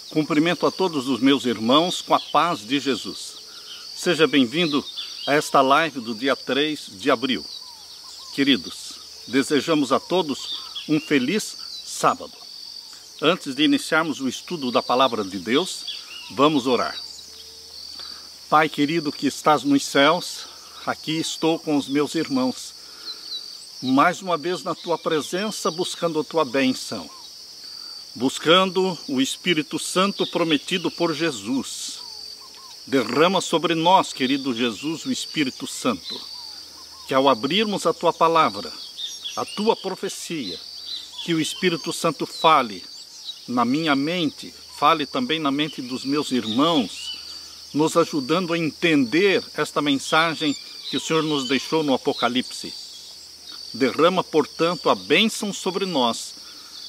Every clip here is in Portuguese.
Cumprimento a todos os meus irmãos com a paz de Jesus. Seja bem-vindo a esta live do dia 3 de abril. Queridos, desejamos a todos um feliz sábado. Antes de iniciarmos o estudo da Palavra de Deus, vamos orar. Pai querido que estás nos céus, aqui estou com os meus irmãos, mais uma vez na Tua presença, buscando a Tua bênção, buscando o Espírito Santo prometido por Jesus. Derrama sobre nós, querido Jesus, o Espírito Santo, que ao abrirmos a Tua palavra, a Tua profecia, que o Espírito Santo fale na minha mente, fale também na mente dos meus irmãos, nos ajudando a entender esta mensagem que o Senhor nos deixou no Apocalipse. Derrama, portanto, a bênção sobre nós.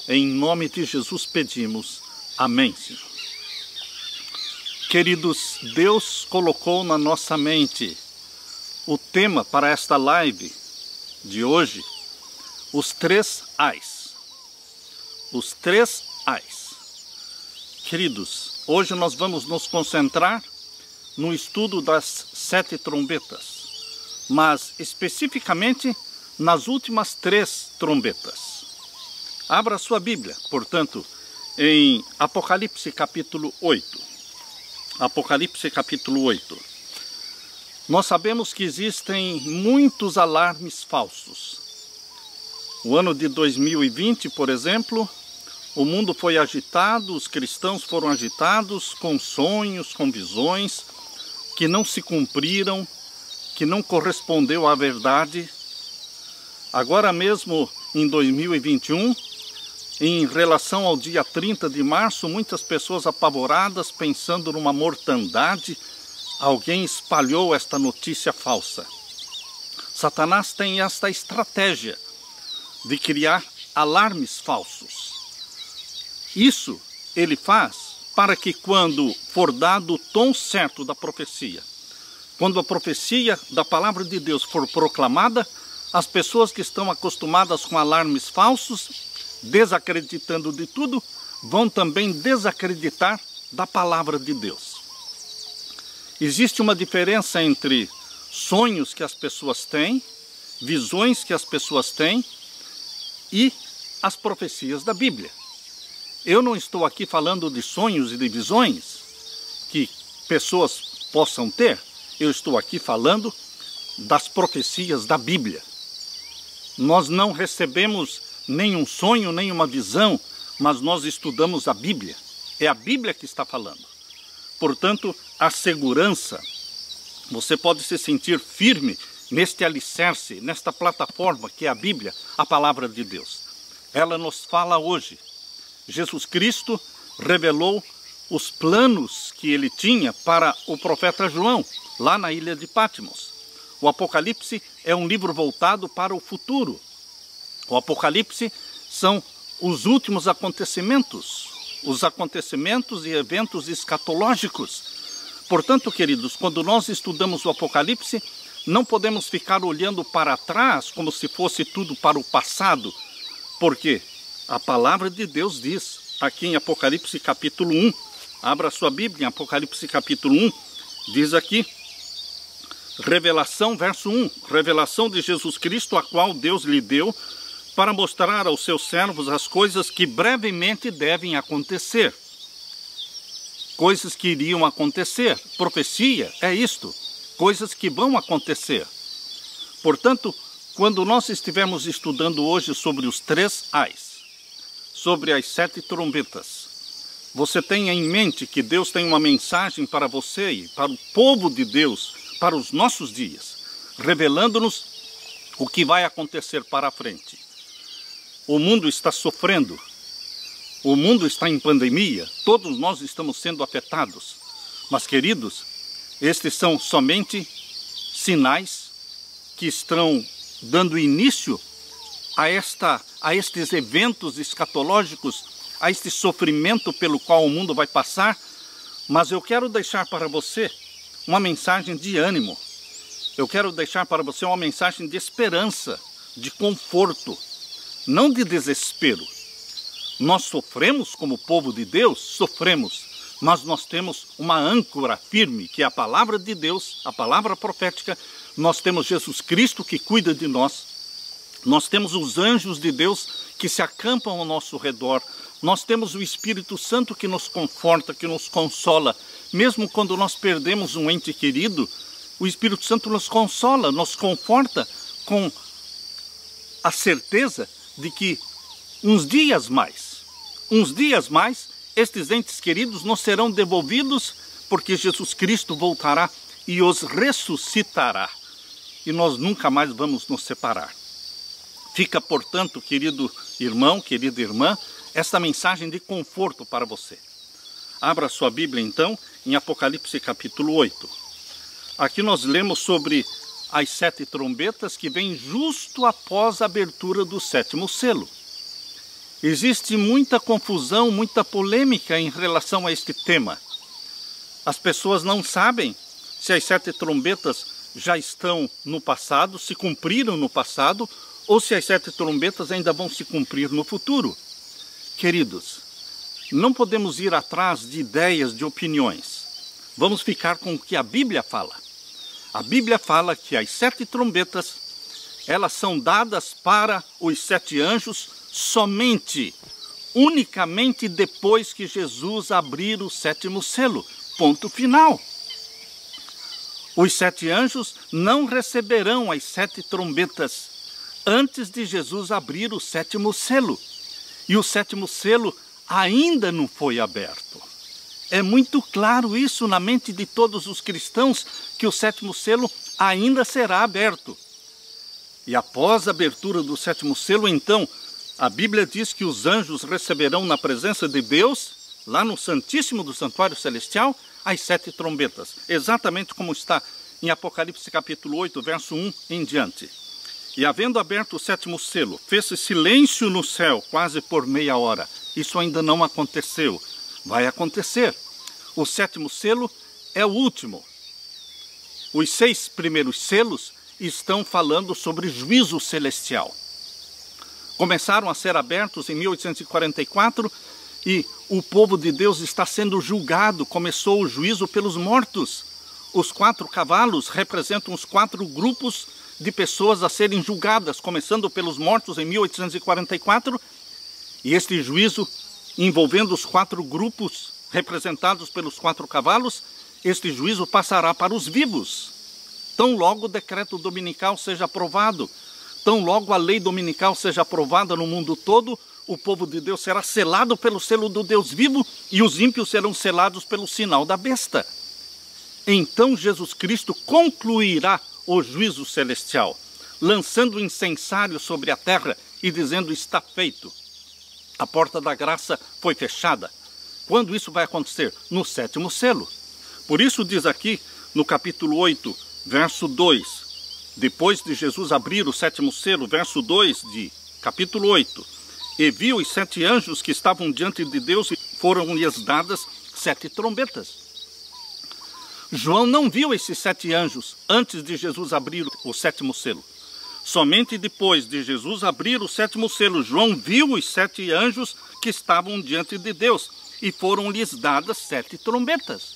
Em nome de Jesus pedimos. Amém, Senhor. Queridos, Deus colocou na nossa mente o tema para esta live de hoje, os 3 Ais. Os 3 Ais. Queridos, hoje nós vamos nos concentrar no estudo das 7 trombetas, mas especificamente nas últimas 3 trombetas. Abra sua Bíblia, portanto, em Apocalipse capítulo 8. Apocalipse capítulo 8. Nós sabemos que existem muitos alarmes falsos. O ano de 2020, por exemplo, o mundo foi agitado, os cristãos foram agitados com sonhos, com visões que não se cumpriram, que não correspondeu à verdade. Agora mesmo, em 2021, em relação ao dia 30 de março, muitas pessoas apavoradas, pensando numa mortandade, alguém espalhou esta notícia falsa. Satanás tem esta estratégia de criar alarmes falsos. Isso ele faz para que quando for dado o tom certo da profecia, quando a profecia da palavra de Deus for proclamada, as pessoas que estão acostumadas com alarmes falsos, desacreditando de tudo, vão também desacreditar da palavra de Deus. Existe uma diferença entre sonhos que as pessoas têm, visões que as pessoas têm e as profecias da Bíblia. Eu não estou aqui falando de sonhos e de visões que pessoas possam ter. Eu estou aqui falando das profecias da Bíblia. Nós não recebemos nenhum sonho, nenhuma visão, mas nós estudamos a Bíblia. É a Bíblia que está falando. Portanto, a segurança, você pode se sentir firme neste alicerce, nesta plataforma que é a Bíblia, a palavra de Deus. Ela nos fala hoje. Jesus Cristo revelou os planos que ele tinha para o profeta João, lá na ilha de Patmos. O Apocalipse é um livro voltado para o futuro. O Apocalipse são os últimos acontecimentos, os acontecimentos e eventos escatológicos. Portanto, queridos, quando nós estudamos o Apocalipse, não podemos ficar olhando para trás como se fosse tudo para o passado, porque a palavra de Deus diz, aqui em Apocalipse capítulo 1, abra sua Bíblia em Apocalipse capítulo 1, diz aqui, revelação, verso 1, revelação de Jesus Cristo, a qual Deus lhe deu para mostrar aos seus servos as coisas que brevemente devem acontecer. Coisas que iriam acontecer. Profecia é isto, coisas que vão acontecer. Portanto, quando nós estivermos estudando hoje sobre os 3 Ais, sobre as 7 trombetas, você tenha em mente que Deus tem uma mensagem para você e para o povo de Deus, para os nossos dias, revelando-nos o que vai acontecer para a frente. O mundo está sofrendo, o mundo está em pandemia, todos nós estamos sendo afetados. Mas, queridos, estes são somente sinais que estão dando início a estes eventos escatológicos, a este sofrimento pelo qual o mundo vai passar. Mas eu quero deixar para você uma mensagem de ânimo. Eu quero deixar para você uma mensagem de esperança, de conforto, não de desespero. Nós sofremos como povo de Deus? Sofremos, mas nós temos uma âncora firme, que é a palavra de Deus, a palavra profética. Nós temos Jesus Cristo que cuida de nós. Nós temos os anjos de Deus que se acampam ao nosso redor. Nós temos o Espírito Santo que nos conforta, que nos consola. Mesmo quando nós perdemos um ente querido, o Espírito Santo nos consola, nos conforta com a certeza de que uns dias mais, estes entes queridos nos serão devolvidos, porque Jesus Cristo voltará e os ressuscitará. E nós nunca mais vamos nos separar. Fica, portanto, querido irmão, querida irmã, esta mensagem de conforto para você. Abra sua Bíblia, então, em Apocalipse capítulo 8. Aqui nós lemos sobre as 7 trombetas que vêm justo após a abertura do 7º selo. Existe muita confusão, muita polêmica em relação a este tema. As pessoas não sabem se as 7 trombetas já estão no passado, se cumpriram no passado, ou se as 7 trombetas ainda vão se cumprir no futuro. Queridos, não podemos ir atrás de ideias, de opiniões. Vamos ficar com o que a Bíblia fala. A Bíblia fala que as 7 trombetas, elas são dadas para os 7 anjos somente, unicamente depois que Jesus abrir o 7º selo. Ponto final. Os 7 anjos não receberão as 7 trombetas antes de Jesus abrir o 7º selo. E o 7º selo ainda não foi aberto. É muito claro isso na mente de todos os cristãos, que o 7º selo ainda será aberto. E após a abertura do 7º selo, então, a Bíblia diz que os anjos receberão na presença de Deus, lá no Santíssimo do Santuário Celestial, as 7 trombetas. Exatamente como está em Apocalipse capítulo 8, verso 1 em diante. E havendo aberto o 7º selo, fez-se silêncio no céu, quase por meia hora. Isso ainda não aconteceu. Vai acontecer. O 7º selo é o último. Os 6 primeiros selos estão falando sobre juízo celestial. Começaram a ser abertos em 1844 e o povo de Deus está sendo julgado. Começou o juízo pelos mortos. Os 4 cavalos representam os 4 grupos de pessoas a serem julgadas, começando pelos mortos em 1844, e este juízo envolvendo os 4 grupos representados pelos 4 cavalos, este juízo passará para os vivos. Tão logo o decreto dominical seja aprovado, tão logo a lei dominical seja aprovada no mundo todo, o povo de Deus será selado pelo selo do Deus vivo e os ímpios serão selados pelo sinal da besta. Então Jesus Cristo concluirá o juízo celestial, lançando o incensário sobre a terra e dizendo: está feito. A porta da graça foi fechada. Quando isso vai acontecer? No 7º selo. Por isso diz aqui no capítulo 8, verso 2, depois de Jesus abrir o 7º selo, verso 2 de capítulo 8, e viu os 7 anjos que estavam diante de Deus e foram-lhes dadas 7 trombetas. João não viu esses 7 anjos antes de Jesus abrir o 7º selo. Somente depois de Jesus abrir o 7º selo, João viu os 7 anjos que estavam diante de Deus e foram-lhes dadas 7 trombetas.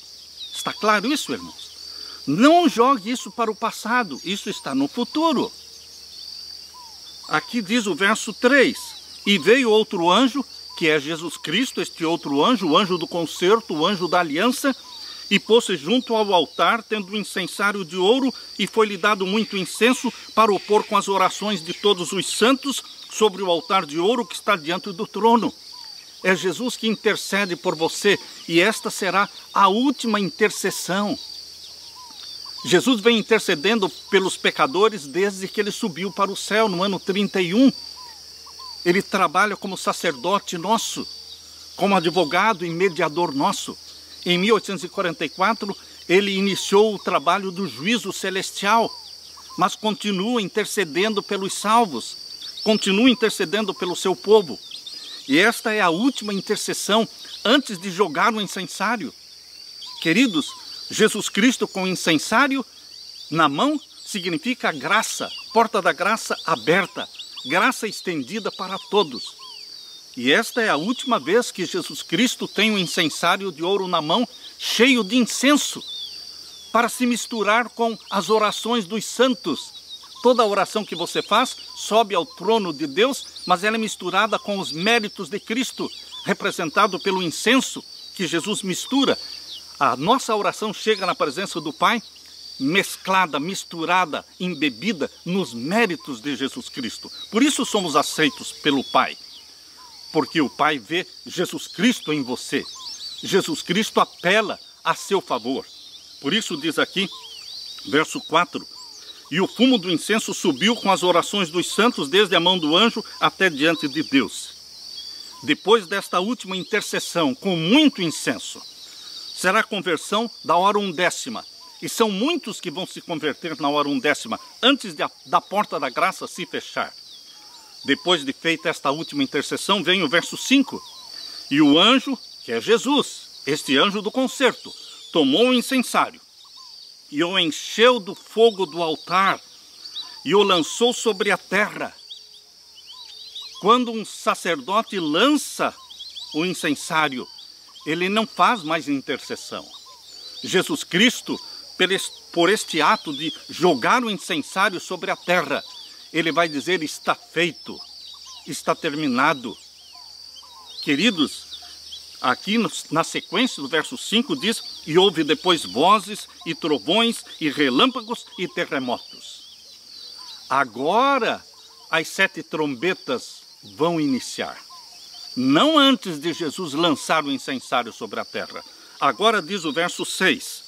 Está claro isso, irmãos? Não jogue isso para o passado, isso está no futuro. Aqui diz o verso 3, e veio outro anjo, que é Jesus Cristo, este outro anjo, o anjo do concerto, o anjo da aliança, e pôs-se junto ao altar, tendo um incensário de ouro, e foi-lhe dado muito incenso para opor com as orações de todos os santos sobre o altar de ouro que está diante do trono. É Jesus que intercede por você, e esta será a última intercessão. Jesus vem intercedendo pelos pecadores desde que ele subiu para o céu no ano 31. Ele trabalha como sacerdote nosso, como advogado e mediador nosso. Em 1844, ele iniciou o trabalho do juízo celestial, mas continua intercedendo pelos salvos, continua intercedendo pelo seu povo. E esta é a última intercessão antes de jogar o incensário. Queridos, Jesus Cristo com o incensário na mão significa graça, porta da graça aberta, graça estendida para todos. E esta é a última vez que Jesus Cristo tem um incensário de ouro na mão, cheio de incenso, para se misturar com as orações dos santos. Toda oração que você faz sobe ao trono de Deus, mas ela é misturada com os méritos de Cristo, representado pelo incenso que Jesus mistura. A nossa oração chega na presença do Pai, mesclada, misturada, embebida nos méritos de Jesus Cristo. Por isso somos aceitos pelo Pai, porque o Pai vê Jesus Cristo em você. Jesus Cristo apela a seu favor. Por isso diz aqui, verso 4, e o fumo do incenso subiu com as orações dos santos desde a mão do anjo até diante de Deus. Depois desta última intercessão, com muito incenso, será a conversão da hora 1/10. E são muitos que vão se converter na hora 1/10, antes da porta da graça se fechar. Depois de feita esta última intercessão, vem o verso 5. E o anjo, que é Jesus, este anjo do concerto, tomou o incensário e o encheu do fogo do altar e o lançou sobre a terra. Quando um sacerdote lança o incensário, ele não faz mais intercessão. Jesus Cristo, por este ato de jogar o incensário sobre a terra, ele vai dizer: está feito, está terminado. Queridos, aqui na sequência do verso 5 diz: e houve depois vozes e trovões e relâmpagos e terremotos. Agora as 7 trombetas vão iniciar. Não antes de Jesus lançar o incensário sobre a terra. Agora diz o verso 6.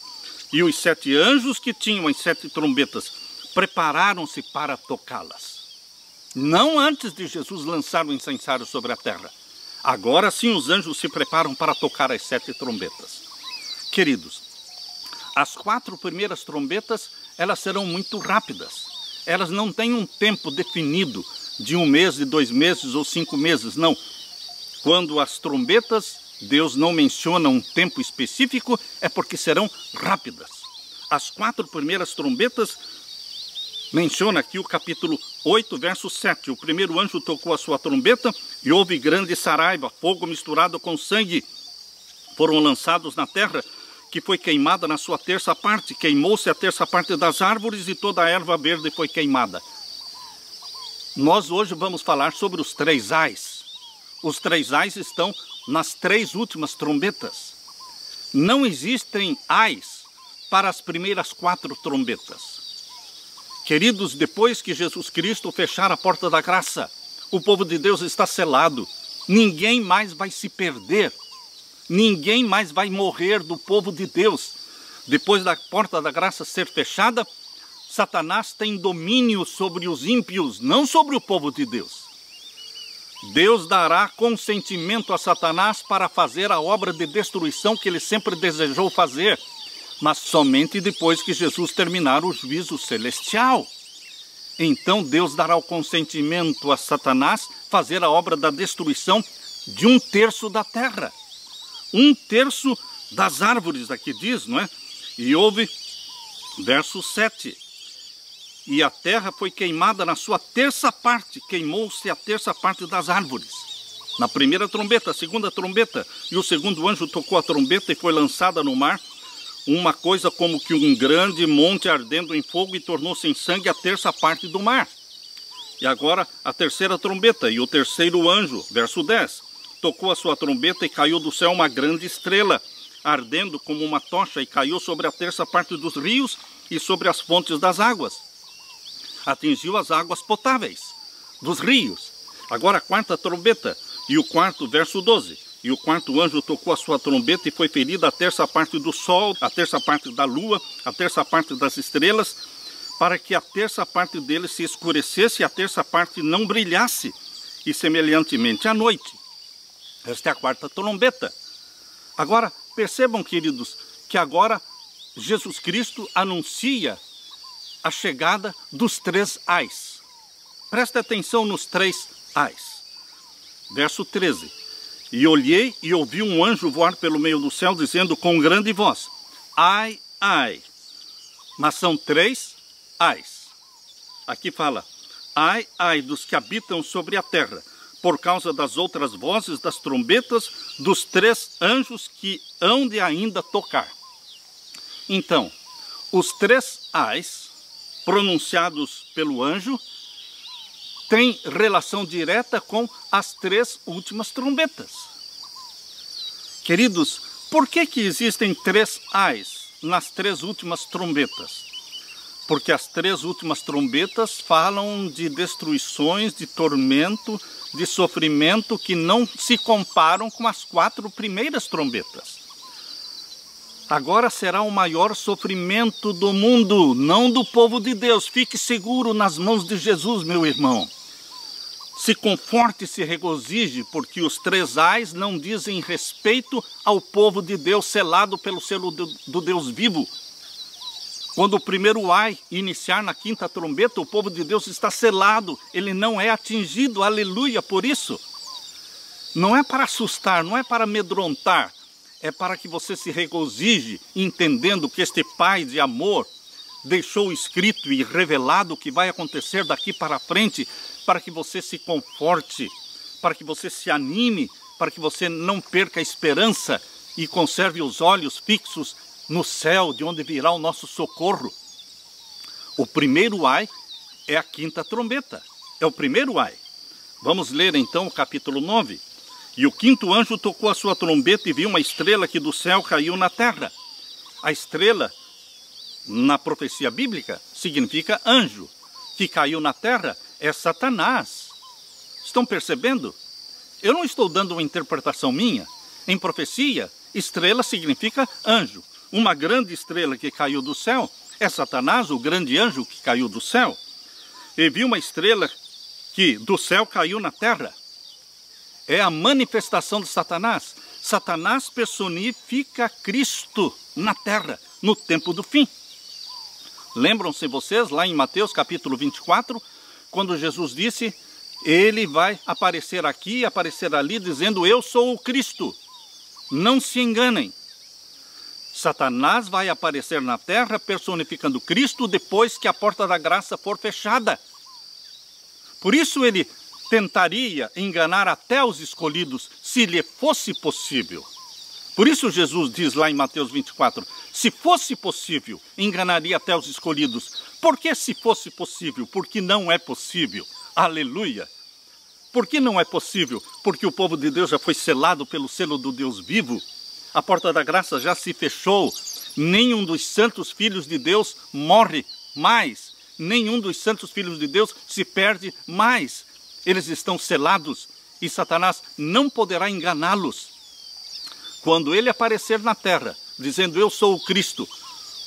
E os 7 anjos que tinham as 7 trombetas prepararam-se para tocá-las. Não antes de Jesus lançar o incensário sobre a terra. Agora sim os anjos se preparam para tocar as 7 trombetas. Queridos, as 4 primeiras trombetas, elas serão muito rápidas. Elas não têm um tempo definido de 1 mês, de 2 meses ou 5 meses, não. Quando as trombetas, Deus não menciona um tempo específico, é porque serão rápidas. As 4 primeiras trombetas, menciona aqui o capítulo 8, verso 7. O primeiro anjo tocou a sua trombeta e houve grande saraiva, fogo misturado com sangue. Foram lançados na terra, que foi queimada na sua terça parte. Queimou-se a terça parte das árvores e toda a erva verde foi queimada. Nós hoje vamos falar sobre os 3 ais. Os 3 ais estão nas 3 últimas trombetas. Não existem ais para as primeiras 4 trombetas. Queridos, depois que Jesus Cristo fechar a porta da graça, o povo de Deus está selado. Ninguém mais vai se perder. Ninguém mais vai morrer do povo de Deus. Depois da porta da graça ser fechada, Satanás tem domínio sobre os ímpios, não sobre o povo de Deus. Deus dará consentimento a Satanás para fazer a obra de destruição que ele sempre desejou fazer, mas somente depois que Jesus terminar o juízo celestial. Então Deus dará o consentimento a Satanás fazer a obra da destruição de 1/3 da terra. 1/3 das árvores, aqui diz, não é? E houve, verso 7, e a terra foi queimada na sua terça parte, queimou-se a terça parte das árvores. Na primeira trombeta, a segunda trombeta, e o segundo anjo tocou a trombeta e foi lançada no mar, uma coisa como que um grande monte ardendo em fogo e tornou-se em sangue a terça parte do mar. E agora a terceira trombeta, e o terceiro anjo, verso 10, tocou a sua trombeta e caiu do céu uma grande estrela, ardendo como uma tocha, e caiu sobre a terça parte dos rios e sobre as fontes das águas. Atingiu as águas potáveis dos rios. Agora a quarta trombeta, e o quarto, verso 12. E o quarto anjo tocou a sua trombeta e foi ferida a terça parte do sol, a terça parte da lua, a terça parte das estrelas, para que a terça parte deles se escurecesse e a terça parte não brilhasse, e semelhantemente à noite. Esta é a quarta trombeta. Agora, percebam, queridos, que agora Jesus Cristo anuncia a chegada dos 3 ais. Preste atenção nos 3 ais. Verso 13. E olhei e ouvi um anjo voar pelo meio do céu, dizendo com grande voz: ai, ai. Mas são 3 ais. Aqui fala: ai, ai dos que habitam sobre a terra, por causa das outras vozes das trombetas dos 3 anjos que hão de ainda tocar. Então, os 3 ais pronunciados pelo anjo têm relação direta com as 3 últimas trombetas. Queridos, por que existem 3 ais nas 3 últimas trombetas? Porque as 3 últimas trombetas falam de destruições, de tormento, de sofrimento que não se comparam com as 4 primeiras trombetas. Agora será o maior sofrimento do mundo, não do povo de Deus. Fique seguro nas mãos de Jesus, meu irmão. Se conforte e se regozije, porque os 3 ais não dizem respeito ao povo de Deus selado pelo selo do Deus vivo. Quando o primeiro ai iniciar na 5ª trombeta, o povo de Deus está selado, ele não é atingido, aleluia, por isso. Não é para assustar, não é para amedrontar, é para que você se regozije, entendendo que este Pai de amor deixou escrito e revelado o que vai acontecer daqui para frente, para que você se conforte, para que você se anime, para que você não perca a esperança e conserve os olhos fixos no céu, de onde virá o nosso socorro. O primeiro ai é a 5ª trombeta, é o primeiro ai. Vamos ler então o capítulo 9. E o 5º anjo tocou a sua trombeta e viu uma estrela que do céu caiu na terra. A estrela, na profecia bíblica, significa anjo. Que caiu na terra é Satanás. Estão percebendo? Eu não estou dando uma interpretação minha. Em profecia, estrela significa anjo. Uma grande estrela que caiu do céu é Satanás, o grande anjo que caiu do céu. E viu uma estrela que do céu caiu na terra. É a manifestação de Satanás. Satanás personifica Cristo na terra, no tempo do fim. Lembram-se vocês, lá em Mateus capítulo 24, quando Jesus disse, ele vai aparecer aqui e aparecer ali, dizendo, eu sou o Cristo. Não se enganem. Satanás vai aparecer na terra personificando Cristo depois que a porta da graça for fechada. Por isso ele tentaria enganar até os escolhidos, se lhe fosse possível. Por isso Jesus diz lá em Mateus 24, se fosse possível, enganaria até os escolhidos. Por que se fosse possível? Porque não é possível. Aleluia! Por que não é possível? Porque o povo de Deus já foi selado pelo selo do Deus vivo. A porta da graça já se fechou. Nenhum dos santos filhos de Deus morre mais. Nenhum dos santos filhos de Deus se perde mais. Eles estão selados e Satanás não poderá enganá-los. Quando ele aparecer na terra, dizendo eu sou o Cristo,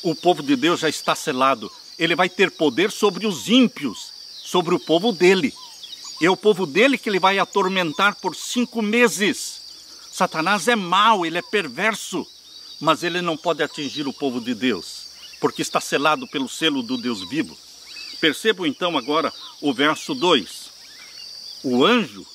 o povo de Deus já está selado. Ele vai ter poder sobre os ímpios, sobre o povo dele. É o povo dele que ele vai atormentar por 5 meses. Satanás é mau, ele é perverso, mas ele não pode atingir o povo de Deus, porque está selado pelo selo do Deus vivo. Percebam então agora o verso 2. O anjo,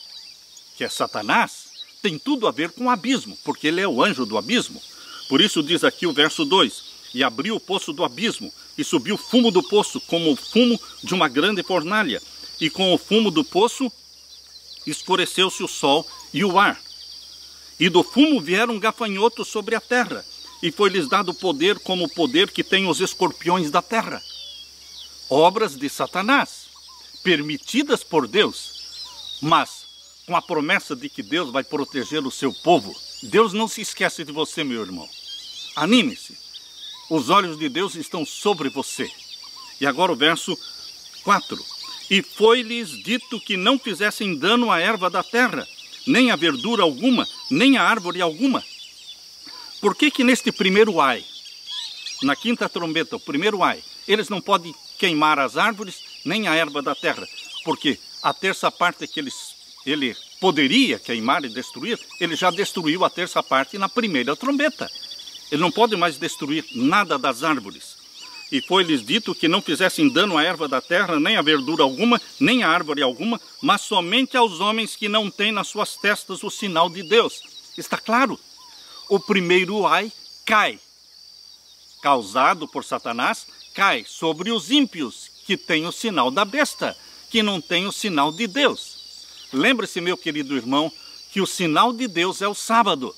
que é Satanás, tem tudo a ver com o abismo, porque ele é o anjo do abismo. Por isso diz aqui o verso 2, e abriu o poço do abismo, e subiu fumo do poço, como o fumo de uma grande fornalha, e com o fumo do poço escureceu-se o sol e o ar. E do fumo vieram gafanhotos sobre a terra, e foi-lhes dado poder como o poder que tem os escorpiões da terra. Obras de Satanás, permitidas por Deus, mas com a promessa de que Deus vai proteger o seu povo. Deus não se esquece de você, meu irmão. Anime-se. Os olhos de Deus estão sobre você. E agora o verso 4. E foi-lhes dito que não fizessem dano à erva da terra, nem a verdura alguma, nem a árvore alguma. Por que neste primeiro ai, na 5ª trombeta, o primeiro ai, eles não podem queimar as árvores, nem a erva da terra? Porque a terça parte que ele poderia queimar e destruir, ele já destruiu a terça parte na primeira trombeta. Ele não pode mais destruir nada das árvores. E foi-lhes dito que não fizessem dano à erva da terra, nem a verdura alguma, nem a árvore alguma, mas somente aos homens que não têm nas suas testas o sinal de Deus. Está claro? O primeiro ai cai, causado por Satanás, cai sobre os ímpios, que têm o sinal da besta, que não têm o sinal de Deus. Lembre-se, meu querido irmão, que o sinal de Deus é o sábado.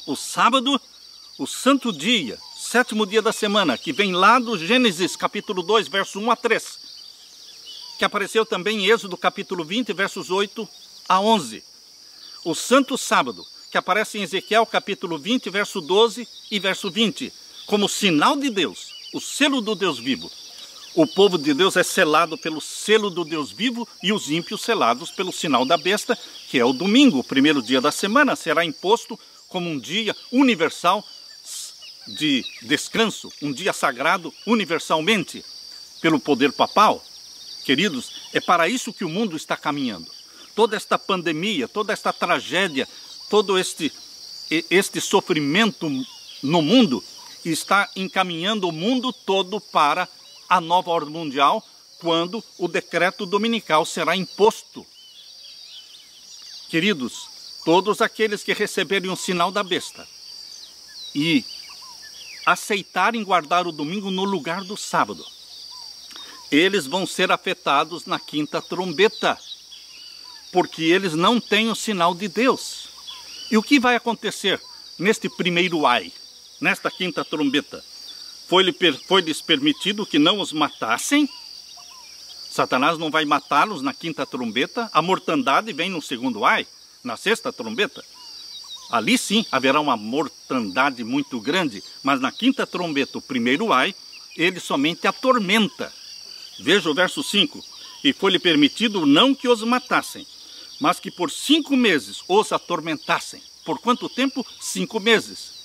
O sábado, o santo dia, sétimo dia da semana, que vem lá do Gênesis, capítulo 2, verso 1 a 3, que apareceu também em Êxodo, capítulo 20, versos 8 a 11. O santo sábado, que aparece em Ezequiel, capítulo 20, verso 12 e verso 20, como sinal de Deus, o selo do Deus vivo. O povo de Deus é selado pelo selo do Deus vivo e os ímpios selados pelo sinal da besta, que é o domingo, o primeiro dia da semana, será imposto como um dia universal de descanso, um dia sagrado universalmente pelo poder papal. Queridos, é para isso que o mundo está caminhando. Toda esta pandemia, toda esta tragédia, todo este sofrimento no mundo está encaminhando o mundo todo para a nova ordem mundial, quando o decreto dominical será imposto. Queridos, todos aqueles que receberem o sinal da besta e aceitarem guardar o domingo no lugar do sábado, eles vão ser afetados na quinta trombeta, porque eles não têm o sinal de Deus. E o que vai acontecer neste primeiro ai, nesta quinta trombeta? Foi-lhes permitido que não os matassem. Satanás não vai matá-los na quinta trombeta. A mortandade vem no segundo ai, na sexta trombeta. Ali sim haverá uma mortandade muito grande, mas na quinta trombeta, o primeiro ai, ele somente atormenta. Veja o verso 5. E foi-lhe permitido não que os matassem, mas que por 5 meses os atormentassem. Por quanto tempo? 5 meses.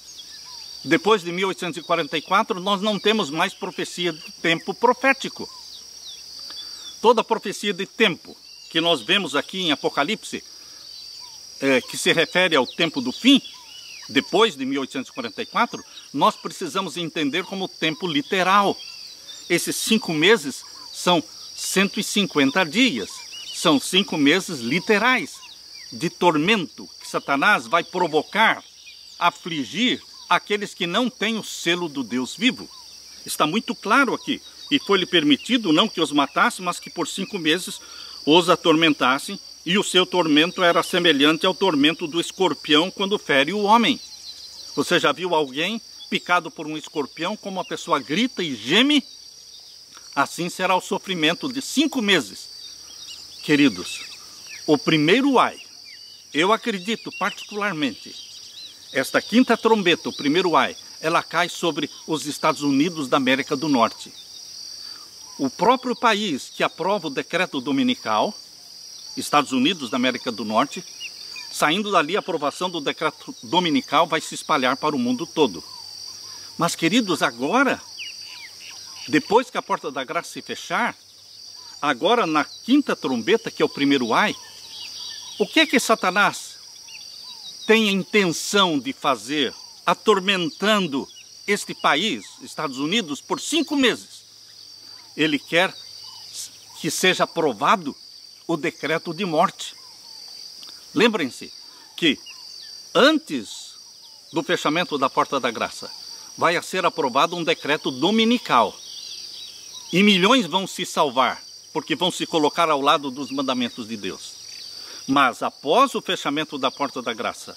Depois de 1844, nós não temos mais profecia de tempo profético. Toda a profecia de tempo que nós vemos aqui em Apocalipse, que se refere ao tempo do fim, depois de 1844, nós precisamos entender como tempo literal. Esses 5 meses são 150 dias, são 5 meses literais de tormento que Satanás vai provocar, afligir aqueles que não têm o selo do Deus vivo. Está muito claro aqui. E foi-lhe permitido não que os matasse, mas que por 5 meses os atormentassem, e o seu tormento era semelhante ao tormento do escorpião quando fere o homem. Você já viu alguém picado por um escorpião, como a pessoa grita e geme? Assim será o sofrimento de 5 meses. Queridos, o primeiro ai, eu acredito particularmente, esta quinta trombeta, o primeiro ai, ela cai sobre os Estados Unidos da América do Norte. O próprio país que aprova o decreto dominical, Estados Unidos da América do Norte, saindo dali a aprovação do decreto dominical vai se espalhar para o mundo todo. Mas, queridos, agora, depois que a porta da graça se fechar, agora na quinta trombeta, que é o primeiro ai, o que é que Satanás tem a intenção de fazer, atormentando este país, Estados Unidos, por 5 meses? Ele quer que seja aprovado o decreto de morte. Lembrem-se que antes do fechamento da porta da graça, vai ser aprovado um decreto dominical. E milhões vão se salvar, porque vão se colocar ao lado dos mandamentos de Deus. Mas após o fechamento da porta da graça,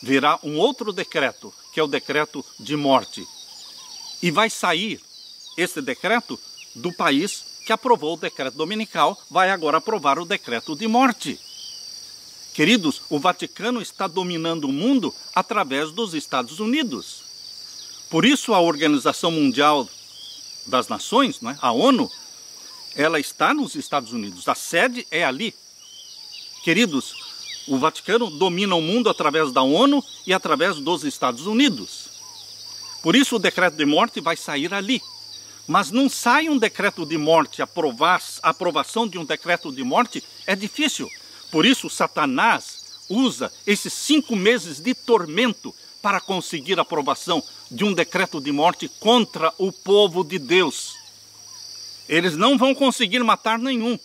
virá um outro decreto, que é o decreto de morte. E vai sair esse decreto do país que aprovou o decreto dominical, vai agora aprovar o decreto de morte. Queridos, o Vaticano está dominando o mundo através dos Estados Unidos. Por isso a Organização Mundial das Nações, né, a ONU, ela está nos Estados Unidos, a sede é ali. Queridos, o Vaticano domina o mundo através da ONU e através dos Estados Unidos. Por isso o decreto de morte vai sair ali. Mas não sai um decreto de morte, a aprovação de um decreto de morte é difícil. Por isso Satanás usa esses 5 meses de tormento para conseguir a aprovação de um decreto de morte contra o povo de Deus. Eles não vão conseguir matar nenhum,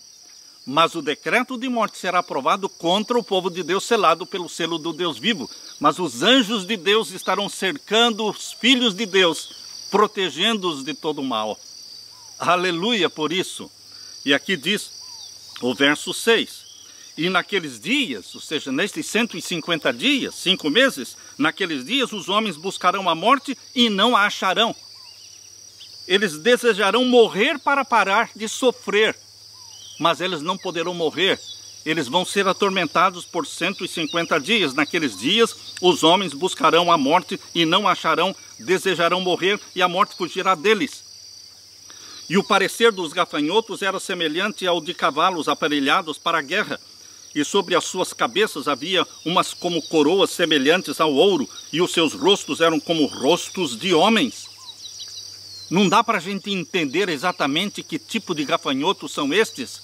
mas o decreto de morte será aprovado contra o povo de Deus, selado pelo selo do Deus vivo. Mas os anjos de Deus estarão cercando os filhos de Deus, protegendo-os de todo o mal. Aleluia por isso. E aqui diz o verso 6. E naqueles dias, ou seja, nestes 150 dias, 5 meses, naqueles dias os homens buscarão a morte e não a acharão. Eles desejarão morrer para parar de sofrer, mas eles não poderão morrer. Eles vão ser atormentados por 150 dias. Naqueles dias, os homens buscarão a morte e não a acharão, desejarão morrer e a morte fugirá deles. E o parecer dos gafanhotos era semelhante ao de cavalos aparelhados para a guerra. E sobre as suas cabeças havia umas como coroas semelhantes ao ouro, e os seus rostos eram como rostos de homens. Não dá para a gente entender exatamente que tipo de gafanhotos são estes,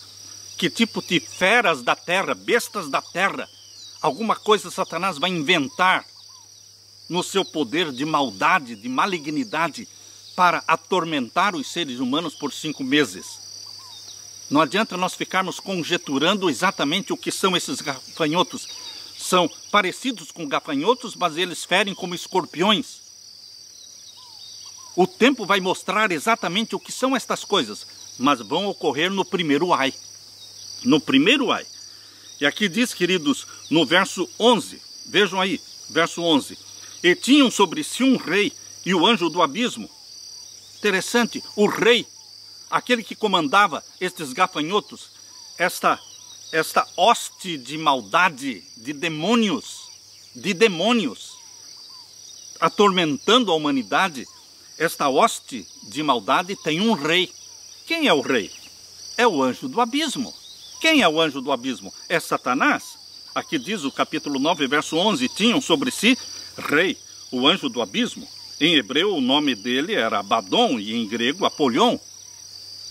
que tipo de feras da terra, bestas da terra. Alguma coisa Satanás vai inventar no seu poder de maldade, de malignidade, para atormentar os seres humanos por 5 meses. Não adianta nós ficarmos conjeturando exatamente o que são esses gafanhotos. São parecidos com gafanhotos, mas eles ferem como escorpiões. O tempo vai mostrar exatamente o que são estas coisas, mas vão ocorrer no primeiro ai. No primeiro ai. E aqui diz, queridos, no verso 11, vejam aí, verso 11. E tinham sobre si um rei e o anjo do abismo. Interessante, o rei, aquele que comandava estes gafanhotos, esta hoste de maldade, de demônios, atormentando a humanidade, esta hoste de maldade tem um rei. Quem é o rei? É o anjo do abismo. Quem é o anjo do abismo? É Satanás. Aqui diz o capítulo 9, verso 11, tinham sobre si rei, o anjo do abismo. Em hebreu o nome dele era Abaddon e em grego Apolion.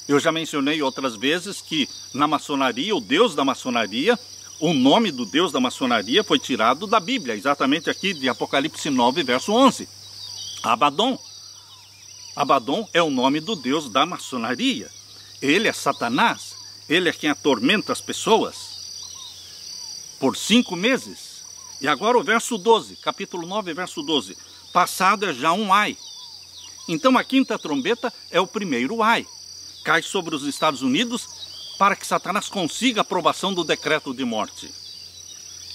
Eu já mencionei outras vezes que na maçonaria, o deus da maçonaria, o nome do deus da maçonaria foi tirado da Bíblia, exatamente aqui de Apocalipse 9, verso 11. Abaddon. Abaddon é o nome do deus da maçonaria. Ele é Satanás, ele é quem atormenta as pessoas por 5 meses. E agora o verso 12, capítulo 9, verso 12. Passado é já um ai. Então a 5ª trombeta é o primeiro ai. Cai sobre os Estados Unidos para que Satanás consiga a aprovação do decreto de morte.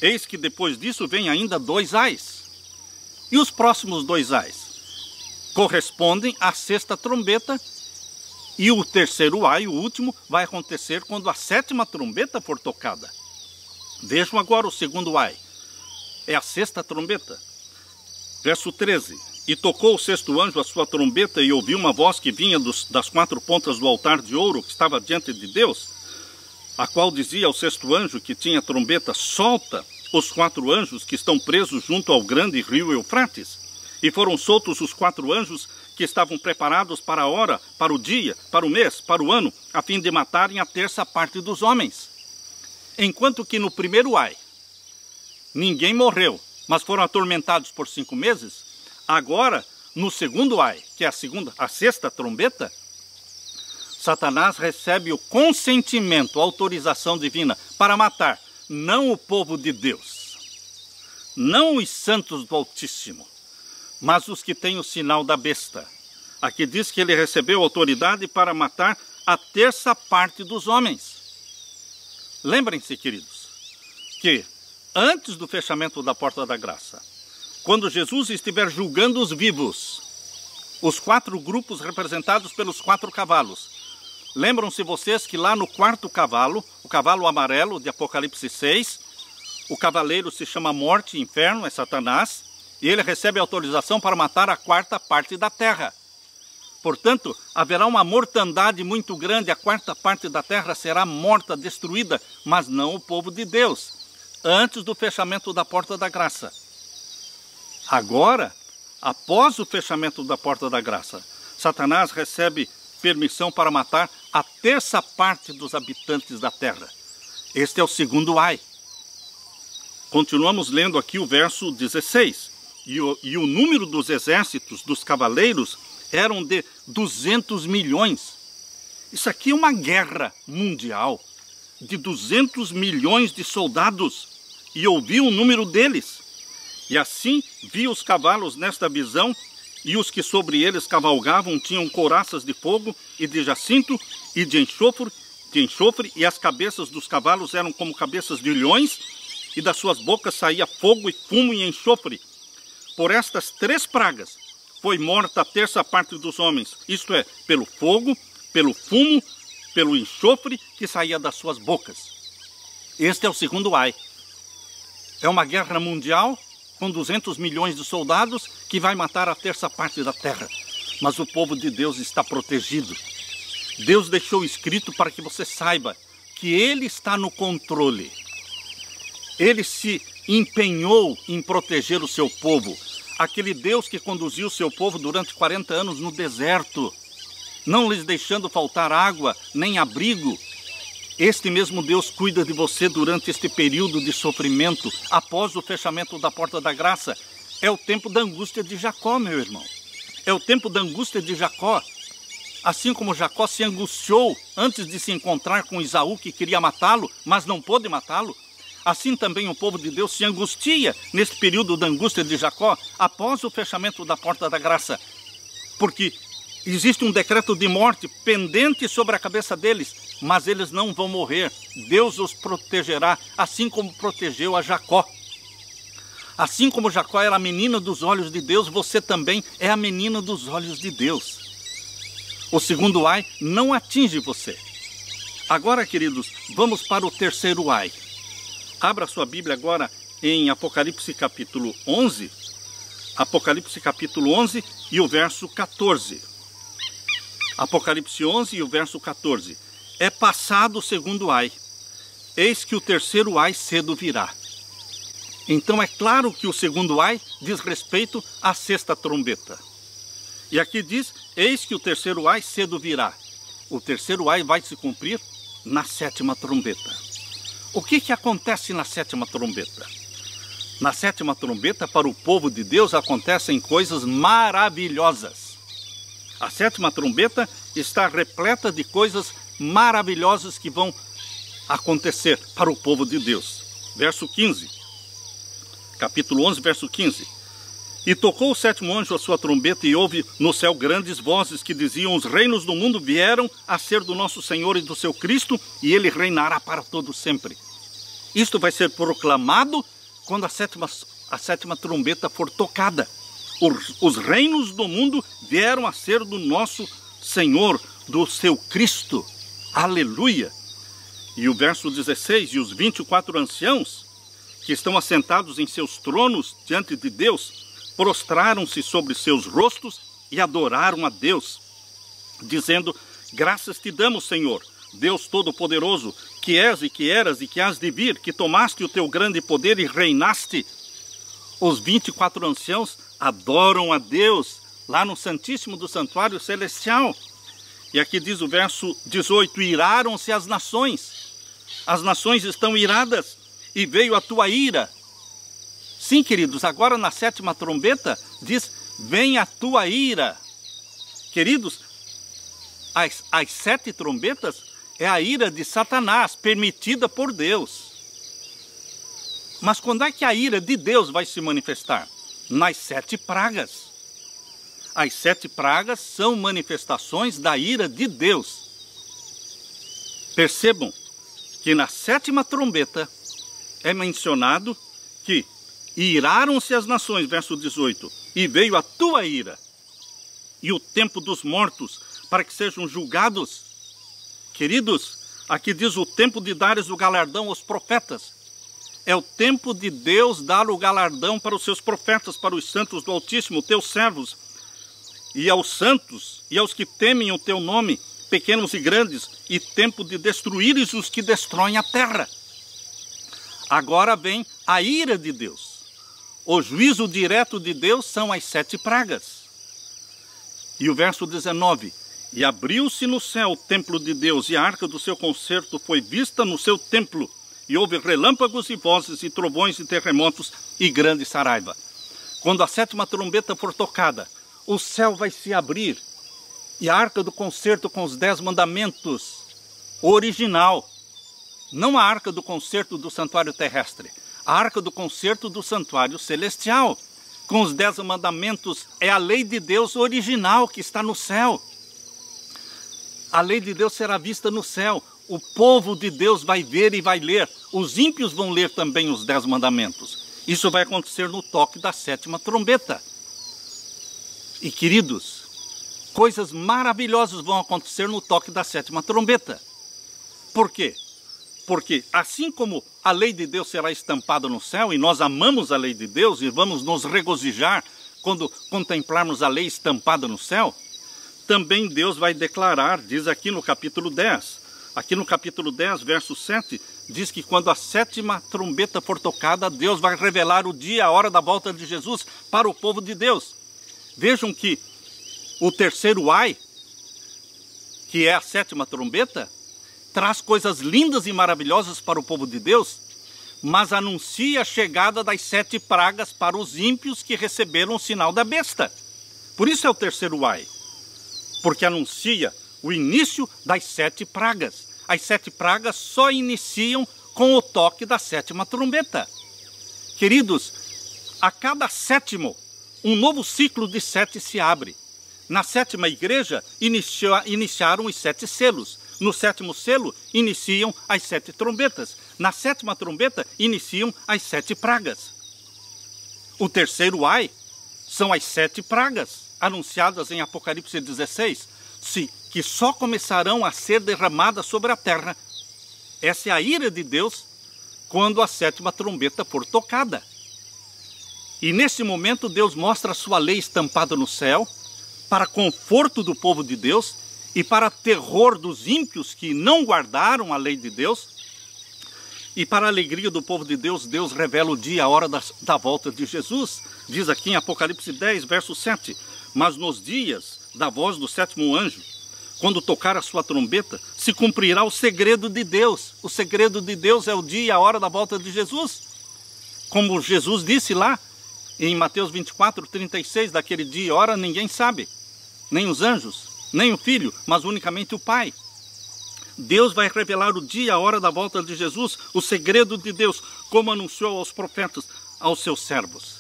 Eis que depois disso vem ainda 2 ais. E os próximos 2 ais correspondem à 6ª trombeta, e o terceiro ai, o último, vai acontecer quando a 7ª trombeta for tocada. Vejam agora o segundo ai. É a 6ª trombeta. Verso 13. E tocou o 6º anjo a sua trombeta, e ouviu uma voz que vinha das 4 pontas do altar de ouro que estava diante de Deus, a qual dizia ao 6º anjo que tinha a trombeta: solta os 4 anjos que estão presos junto ao grande rio Eufrates. E foram soltos os 4 anjos que estavam preparados para a hora, para o dia, para o mês, para o ano, a fim de matarem a 1/3 parte dos homens. Enquanto que no primeiro ai, ninguém morreu, mas foram atormentados por 5 meses, agora, no segundo ai, que é a 6ª trombeta, Satanás recebe o consentimento, a autorização divina para matar, não o povo de Deus, não os santos do Altíssimo, mas os que têm o sinal da besta. Aqui diz que ele recebeu autoridade para matar a 1/3 parte dos homens. Lembrem-se, queridos, que antes do fechamento da porta da graça, quando Jesus estiver julgando os vivos, os 4 grupos representados pelos 4 cavalos, lembram-se vocês que lá no 4º cavalo, o cavalo amarelo de Apocalipse 6, o cavaleiro se chama Morte e Inferno, é Satanás, e ele recebe autorização para matar a 4ª parte da terra. Portanto, haverá uma mortandade muito grande, a 4ª parte da terra será morta, destruída, mas não o povo de Deus, antes do fechamento da porta da graça. Agora, após o fechamento da porta da graça, Satanás recebe permissão para matar a 1/3 parte dos habitantes da terra. Este é o segundo ai. Continuamos lendo aqui o verso 16. E o número dos exércitos dos cavaleiros eram de 200 milhões. Isso aqui é uma guerra mundial de 200 milhões de soldados. E ouvi o número deles. E assim vi os cavalos nesta visão, e os que sobre eles cavalgavam tinham couraças de fogo e de jacinto e de enxofre, de enxofre, e as cabeças dos cavalos eram como cabeças de leões, e das suas bocas saía fogo e fumo e enxofre. Por estas 3 pragas foi morta a terça parte dos homens, isto é, pelo fogo, pelo fumo, pelo enxofre que saía das suas bocas. Este é o segundo ai. É uma guerra mundial com 200 milhões de soldados que vai matar a terça parte da terra. Mas o povo de Deus está protegido. Deus deixou escrito para que você saiba que Ele está no controle. Ele se empenhou em proteger o seu povo. Aquele Deus que conduziu o seu povo durante 40 anos no deserto, não lhes deixando faltar água nem abrigo. Este mesmo Deus cuida de você durante este período de sofrimento, após o fechamento da porta da graça. É o tempo da angústia de Jacó, meu irmão. É o tempo da angústia de Jacó. Assim como Jacó se angustiou antes de se encontrar com Esaú, que queria matá-lo, mas não pôde matá-lo, assim também o povo de Deus se angustia nesse período da angústia de Jacó, após o fechamento da porta da graça. Porque existe um decreto de morte pendente sobre a cabeça deles, mas eles não vão morrer. Deus os protegerá, assim como protegeu a Jacó. Assim como Jacó era a menina dos olhos de Deus, você também é a menina dos olhos de Deus. O segundo ai não atinge você. Agora, queridos, vamos para o terceiro ai. Abra sua Bíblia agora em Apocalipse capítulo 11. Apocalipse capítulo 11 e o verso 14. Apocalipse 11 e o verso 14. É passado o segundo ai. Eis que o terceiro ai cedo virá. Então é claro que o segundo ai diz respeito à sexta trombeta. E aqui diz, eis que o terceiro ai cedo virá. O terceiro ai vai se cumprir na sétima trombeta. O que acontece na sétima trombeta? Na sétima trombeta, para o povo de Deus, acontecem coisas maravilhosas. A sétima trombeta está repleta de coisas maravilhosas que vão acontecer para o povo de Deus. Verso 15. Capítulo 11, verso 15. E tocou o sétimo anjo a sua trombeta, e houve no céu grandes vozes que diziam, os reinos do mundo vieram a ser do nosso Senhor e do seu Cristo, e ele reinará para todo sempre. Isto vai ser proclamado quando a sétima trombeta for tocada. Os reinos do mundo vieram a ser do nosso Senhor, do seu Cristo. Aleluia! E o verso 16, e os 24 anciãos que estão assentados em seus tronos diante de Deus, prostraram-se sobre seus rostos e adoraram a Deus, dizendo, graças te damos, Senhor, Deus Todo-Poderoso, que és e que eras e que has de vir, que tomaste o teu grande poder e reinaste. Os 24 anciãos adoram a Deus lá no Santíssimo do Santuário Celestial. E aqui diz o verso 18, iraram-se as nações estão iradas, e veio a tua ira. Sim, queridos, agora na sétima trombeta diz, vem a tua ira. Queridos, as 7 trombetas é a ira de Satanás, permitida por Deus. Mas quando é que a ira de Deus vai se manifestar? Nas 7 pragas. As 7 pragas são manifestações da ira de Deus. Percebam que na sétima trombeta é mencionado que iraram-se as nações, verso 18, e veio a tua ira, e o tempo dos mortos, para que sejam julgados. Queridos, aqui diz o tempo de dares o galardão aos profetas. É o tempo de Deus dar o galardão para os seus profetas, para os santos do Altíssimo, teus servos, e aos santos, e aos que temem o teu nome, pequenos e grandes, e tempo de destruíres os que destroem a terra. Agora vem a ira de Deus. O juízo direto de Deus são as 7 pragas. E o verso 19, e abriu-se no céu o templo de Deus, e a arca do seu concerto foi vista no seu templo, e houve relâmpagos e vozes, e trovões e terremotos, e grande saraiva. Quando a sétima trombeta for tocada, o céu vai se abrir, e a arca do concerto com os 10 mandamentos, original, não a arca do concerto do santuário terrestre, a arca do concerto do santuário celestial, com os 10 mandamentos, é a lei de Deus original que está no céu. A lei de Deus será vista no céu. o povo de Deus vai ver e vai ler. Os ímpios vão ler também os 10 mandamentos. Isso vai acontecer no toque da 7ª trombeta. E queridos, coisas maravilhosas vão acontecer no toque da 7ª trombeta. Por quê? Porque assim como a lei de Deus será estampada no céu, e nós amamos a lei de Deus e vamos nos regozijar quando contemplarmos a lei estampada no céu, também Deus vai declarar, diz aqui no capítulo 10, aqui no capítulo 10, verso 7, diz que quando a 7ª trombeta for tocada, Deus vai revelar o dia e a hora da volta de Jesus para o povo de Deus. Vejam que o terceiro ai, que é a 7ª trombeta, traz coisas lindas e maravilhosas para o povo de Deus, mas anuncia a chegada das 7 pragas para os ímpios que receberam o sinal da besta. Por isso é o terceiro ai, porque anuncia o início das 7 pragas. As 7 pragas só iniciam com o toque da 7ª trombeta. Queridos, a cada 7º, um novo ciclo de 7 se abre. Na 7ª igreja, iniciaram os 7 selos. No 7º selo, iniciam as 7 trombetas. Na 7ª trombeta, iniciam as 7 pragas. O terceiro ai são as 7 pragas, anunciadas em Apocalipse 16, que só começarão a ser derramadas sobre a terra. Essa é a ira de Deus quando a 7ª trombeta for tocada. E nesse momento Deus mostra a sua lei estampada no céu, para conforto do povo de Deus e para terror dos ímpios que não guardaram a lei de Deus. E para a alegria do povo de Deus, Deus revela o dia e a hora da volta de Jesus. Diz aqui em Apocalipse 10, verso 7, mas nos dias da voz do 7º anjo, quando tocar a sua trombeta, se cumprirá o segredo de Deus. O segredo de Deus é o dia e a hora da volta de Jesus. Como Jesus disse lá em Mateus 24, 36, daquele dia e hora ninguém sabe, nem os anjos, nem o Filho, mas unicamente o Pai. Deus vai revelar o dia e a hora da volta de Jesus, o segredo de Deus, como anunciou aos profetas, aos seus servos.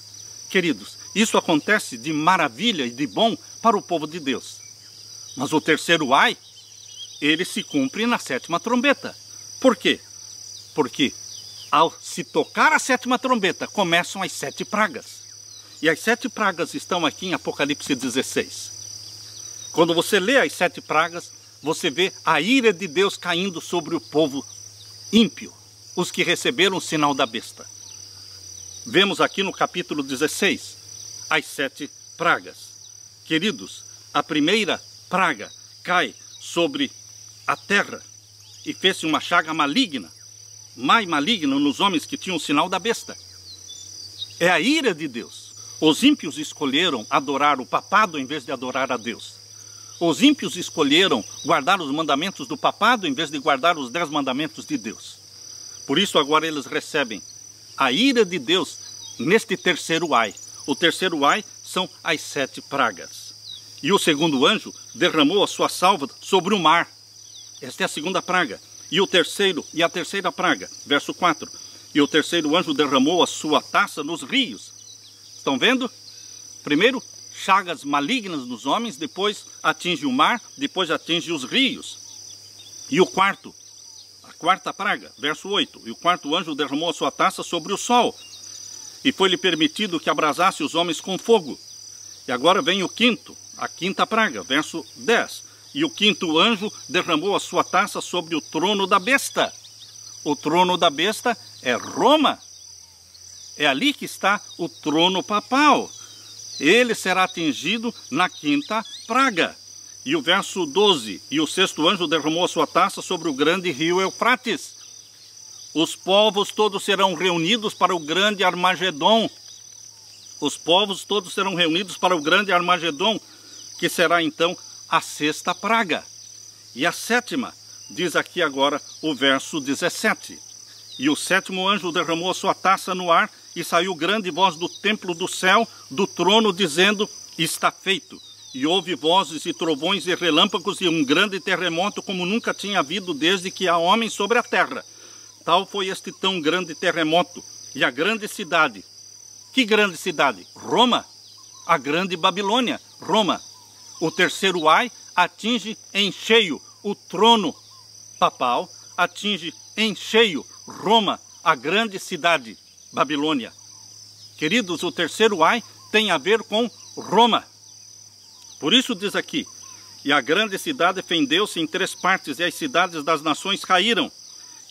Queridos, isso acontece de maravilha e de bom para o povo de Deus. Mas o terceiro ai, ele se cumpre na 7ª trombeta. Por quê? Porque ao se tocar a 7ª trombeta, começam as 7 pragas. E as 7 pragas estão aqui em Apocalipse 16. Quando você lê as 7 pragas, você vê a ira de Deus caindo sobre o povo ímpio, os que receberam o sinal da besta. Vemos aqui no capítulo 16, as 7 pragas. Queridos, a primeira praga cai sobre a terra e fez-se uma chaga maligna, mais maligna nos homens que tinham o sinal da besta. É a ira de Deus. Os ímpios escolheram adorar o papado em vez de adorar a Deus. Os ímpios escolheram guardar os mandamentos do papado em vez de guardar os 10 mandamentos de Deus. Por isso agora eles recebem a ira de Deus neste terceiro ai. O terceiro ai são as 7 pragas. E o segundo anjo derramou a sua salva sobre o mar. Esta é a segunda praga. E a terceira praga, verso 4. E o terceiro anjo derramou a sua taça nos rios. Estão vendo? Primeiro, chagas malignas nos homens, depois atinge o mar, depois atinge os rios. E a quarta praga, verso 8. E o quarto anjo derramou a sua taça sobre o sol, e foi-lhe permitido que abrasasse os homens com fogo. E agora vem a quinta praga, verso 10. E o quinto anjo derramou a sua taça sobre o trono da besta. O trono da besta é Roma. É ali que está o trono papal. Ele será atingido na quinta praga. E o verso 12. E o sexto anjo derramou a sua taça sobre o grande rio Eufrates. Os povos todos serão reunidos para o grande Armagedon. Os povos todos serão reunidos para o grande Armagedon, que será então a sexta praga. E a sétima, diz aqui agora o verso 17. E o sétimo anjo derramou a sua taça no ar, e saiu grande voz do templo do céu, do trono, dizendo: está feito. E houve vozes e trovões e relâmpagos e um grande terremoto, como nunca tinha havido desde que há homem sobre a terra. Tal foi este tão grande terremoto. E a grande cidade. Que grande cidade? Roma. A grande Babilônia, Roma. O terceiro ai atinge em cheio o trono papal, atinge em cheio Roma, a grande cidade, Babilônia. Queridos, o terceiro ai tem a ver com Roma. Por isso diz aqui, e a grande cidade fendeu-se em 3 partes, e as cidades das nações caíram.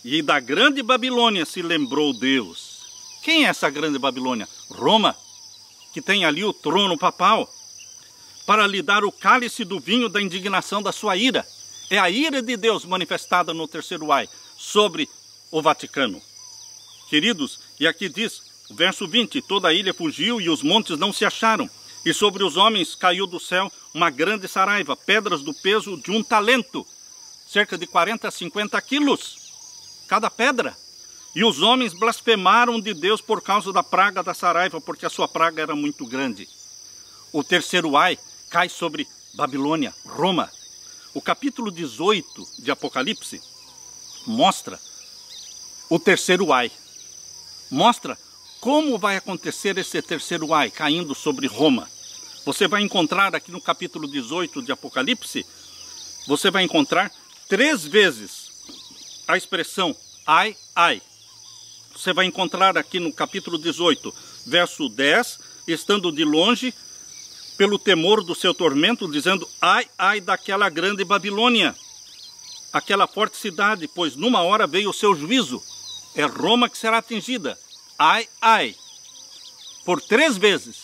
E da grande Babilônia se lembrou Deus. Quem é essa grande Babilônia? Roma, que tem ali o trono papal, para lhe dar o cálice do vinho da indignação da sua ira. É a ira de Deus manifestada no terceiro ai sobre o Vaticano. Queridos, e aqui diz, o verso 20, toda a ilha fugiu e os montes não se acharam. E sobre os homens caiu do céu uma grande saraiva, pedras do peso de 1 talento, cerca de 40 a 50 quilos, cada pedra. E os homens blasfemaram de Deus por causa da praga da saraiva, porque a sua praga era muito grande. O terceiro ai cai sobre Babilônia, Roma. O capítulo 18 de Apocalipse mostra o terceiro ai. Mostra como vai acontecer esse terceiro ai caindo sobre Roma. Você vai encontrar aqui no capítulo 18 de Apocalipse, você vai encontrar 3 vezes a expressão ai, ai. Você vai encontrar aqui no capítulo 18, verso 10, estando de longe, pelo temor do seu tormento, dizendo, ai, ai daquela grande Babilônia, aquela forte cidade, pois numa hora veio o seu juízo. É Roma que será atingida. Ai, ai. Por 3 vezes,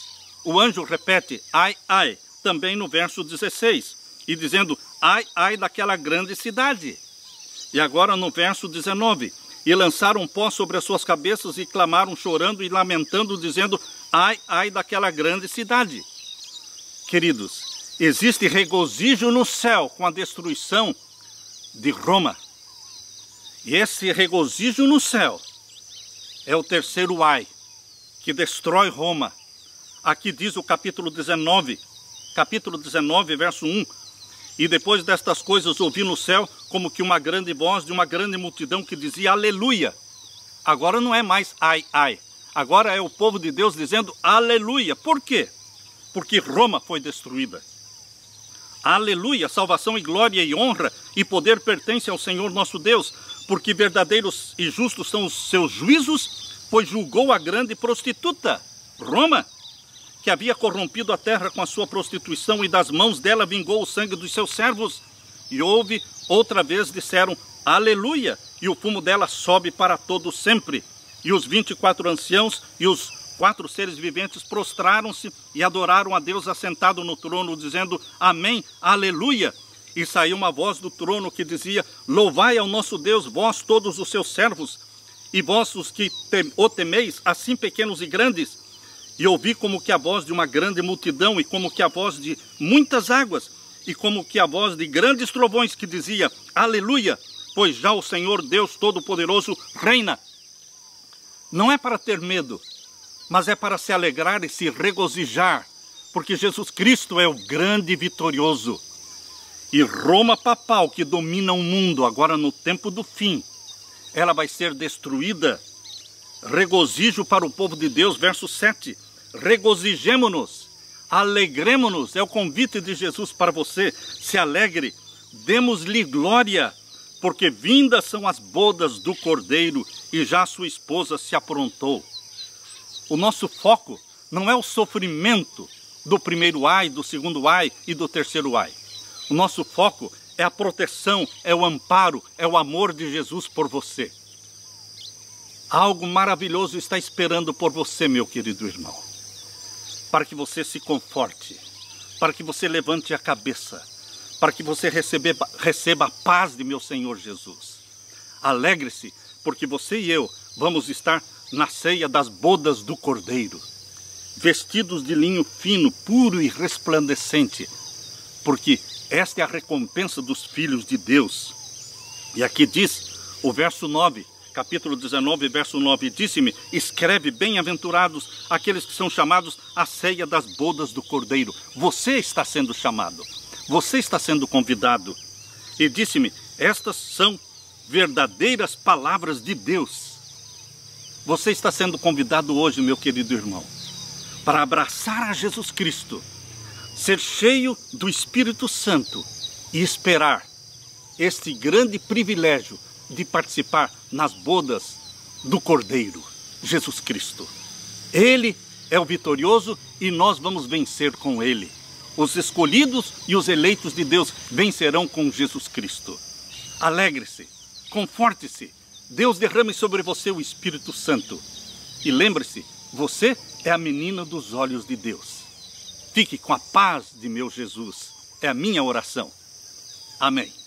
o anjo repete, ai, ai, também no verso 16, e dizendo, ai, ai daquela grande cidade. E agora no verso 19, e lançaram pó sobre as suas cabeças e clamaram chorando e lamentando, dizendo, ai, ai daquela grande cidade. Queridos, existe regozijo no céu com a destruição de Roma. E esse regozijo no céu é o terceiro ai, que destrói Roma. Aqui diz o capítulo 19, verso 1. E depois destas coisas ouvi no céu como que uma grande voz de uma grande multidão que dizia aleluia. Agora não é mais ai, ai. Agora é o povo de Deus dizendo aleluia. Por quê? Porque Roma foi destruída. Aleluia, salvação e glória e honra e poder pertencem ao Senhor nosso Deus, porque verdadeiros e justos são os seus juízos, pois julgou a grande prostituta, Roma, que havia corrompido a terra com a sua prostituição, e das mãos dela vingou o sangue dos seus servos. E ouve, outra vez disseram, aleluia, e o fumo dela sobe para todo sempre. E os 24 anciãos e os 4 seres viventes prostraram-se e adoraram a Deus assentado no trono, dizendo, amém, aleluia. E saiu uma voz do trono que dizia, louvai ao nosso Deus, vós todos os seus servos, e vós os que o temeis, assim pequenos e grandes. E ouvi como que a voz de uma grande multidão, e como que a voz de muitas águas, e como que a voz de grandes trovões que dizia, aleluia, pois já o Senhor Deus Todo-Poderoso reina. Não é para ter medo, mas é para se alegrar e se regozijar, porque Jesus Cristo é o grande e vitorioso. E Roma papal, que domina o mundo agora no tempo do fim, ela vai ser destruída. Regozijo para o povo de Deus, verso 7. Regozijemo-nos, alegremo-nos, é o convite de Jesus para você. Se alegre, demos-lhe glória, porque vindas são as bodas do Cordeiro e já sua esposa se aprontou. O nosso foco não é o sofrimento do primeiro ai, do segundo ai e do terceiro ai. O nosso foco é a proteção, é o amparo, é o amor de Jesus por você. Algo maravilhoso está esperando por você, meu querido irmão, para que você se conforte, para que você levante a cabeça, para que você receba a paz de meu Senhor Jesus. Alegre-se, porque você e eu vamos estar na ceia das bodas do Cordeiro, vestidos de linho fino, puro e resplandecente, porque esta é a recompensa dos filhos de Deus. E aqui diz o verso 9, capítulo 19, verso 9, disse-me, escreve, bem-aventurados aqueles que são chamados à ceia das bodas do Cordeiro. Você está sendo chamado, você está sendo convidado. E disse-me, estas são verdadeiras palavras de Deus. Você está sendo convidado hoje, meu querido irmão, para abraçar a Jesus Cristo, ser cheio do Espírito Santo e esperar este grande privilégio de participar nas bodas do Cordeiro, Jesus Cristo. Ele é o vitorioso e nós vamos vencer com Ele. Os escolhidos e os eleitos de Deus vencerão com Jesus Cristo. Alegre-se, conforte-se, Deus derrame sobre você o Espírito Santo. E lembre-se, você é a menina dos olhos de Deus. Fique com a paz de meu Jesus. É a minha oração. Amém.